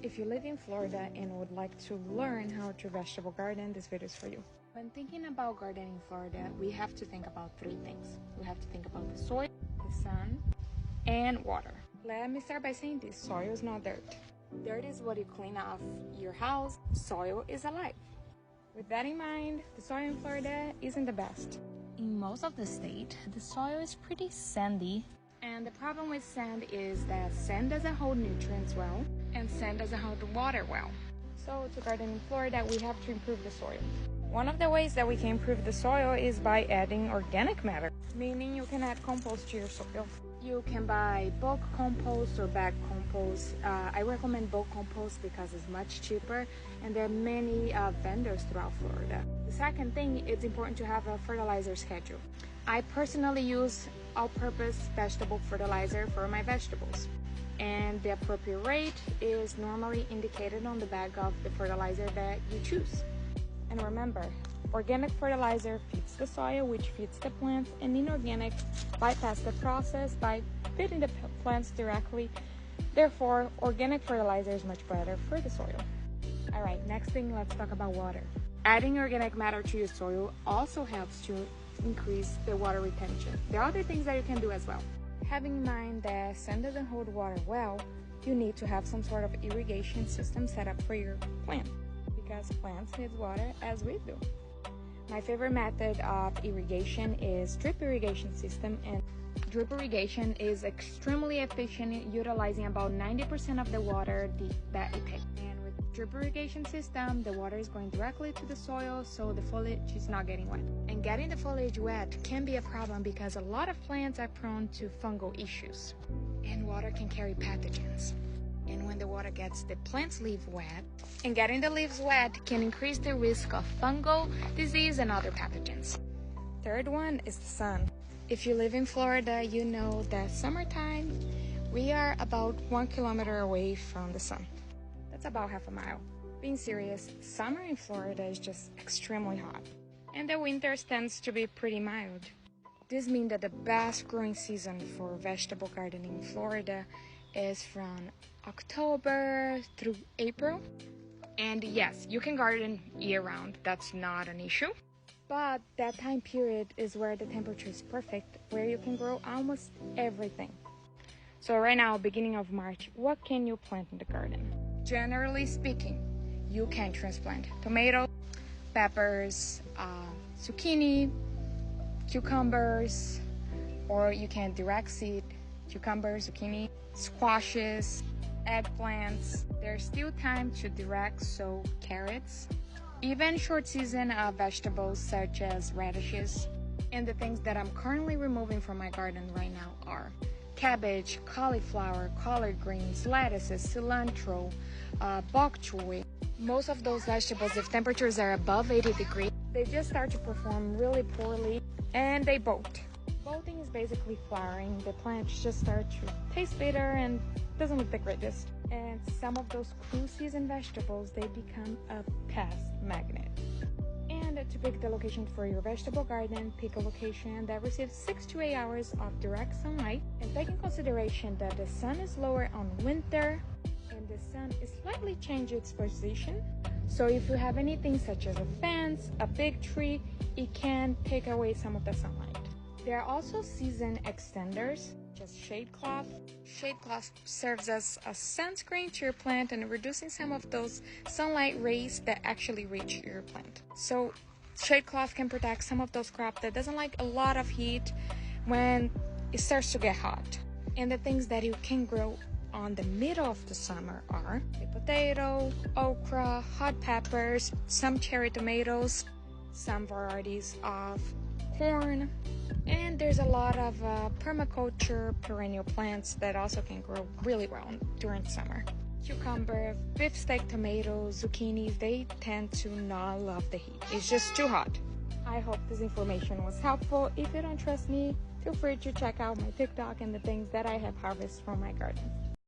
If you live in Florida and would like to learn how to vegetable garden, this video is for you. When thinking about gardening in Florida, we have to think about three things. We have to think about the soil, the sun, and water. Let me start by saying this: soil is not dirt. Dirt is what you clean off your house. Soil is alive. With that in mind, the soil in Florida isn't the best. In most of the state, the soil is pretty sandy. And the problem with sand is that sand doesn't hold nutrients well, and sand doesn't hold the water well. So to garden in Florida, we have to improve the soil. One of the ways that we can improve the soil is by adding organic matter, meaning you can add compost to your soil. You can buy bulk compost or bag compost. I recommend bulk compost because it's much cheaper, and there are many vendors throughout Florida. The second thing, it's important to have a fertilizer schedule. I personally use all-purpose vegetable fertilizer for my vegetables, and the appropriate rate is normally indicated on the bag of the fertilizer that you choose. And remember, organic fertilizer feeds the soil, which feeds the plants, and inorganic bypass the process by feeding the plants directly. Therefore, organic fertilizer is much better for the soil. Alright, next thing, let's talk about water. Adding organic matter to your soil also helps to increase the water retention. There are other things that you can do as well. Having in mind that sand doesn't hold water well, you need to have some sort of irrigation system set up for your plant, because plants need water as we do. My favorite method of irrigation is drip irrigation system, and drip irrigation is extremely efficient, utilizing about 90% of the water that it takes. And with drip irrigation system, the water is going directly to the soil, so the foliage is not getting wet. And getting the foliage wet can be a problem because a lot of plants are prone to fungal issues, and water can carry pathogens. And when the water gets the plant's leaf wet, and getting the leaves wet can increase the risk of fungal disease and other pathogens. Third one is the sun. If you live in Florida, you know that summertime, we are about 1 kilometer away from the sun. That's about half a mile. Being serious, summer in Florida is just extremely hot, and the winters tends to be pretty mild. This means that the best growing season for vegetable gardening in Florida is from October through April. And yes, you can garden year-round, that's not an issue. But that time period is where the temperature is perfect, where you can grow almost everything. So right now, beginning of March, what can you plant in the garden? Generally speaking, you can transplant tomato, peppers, zucchini, cucumbers, or you can direct seed cucumbers, zucchini, squashes, eggplants. There's still time to direct sow carrots, even short season vegetables such as radishes. And the things that I'm currently removing from my garden right now are cabbage, cauliflower, collard greens, lettuces, cilantro, bok choy. Most of those vegetables, if temperatures are above 80 degrees, they just start to perform really poorly and they bolt. Bolting is basically flowering. The plants just start to taste bitter and doesn't look the greatest. And some of those cool season vegetables, they become a pest magnet. And to pick the location for your vegetable garden, pick a location that receives 6 to 8 hours of direct sunlight, and take in consideration that the sun is lower on winter and the sun is slightly changing its position. So if you have anything such as a fence, a big tree, it can take away some of the sunlight. There are also season extenders, just shade cloth. Shade cloth serves as a sunscreen to your plant and reducing some of those sunlight rays that actually reach your plant. So shade cloth can protect some of those crops that doesn't like a lot of heat when it starts to get hot. And the things that you can grow on the middle of the summer are the potato, okra, hot peppers, some cherry tomatoes, some varieties of corn, and there's a lot of permaculture perennial plants that also can grow really well during summer. Cucumber, beefsteak tomatoes, zucchini, they tend to not love the heat. It's just too hot. I hope this information was helpful. If you don't trust me, feel free to check out my TikTok and the things that I have harvested from my garden.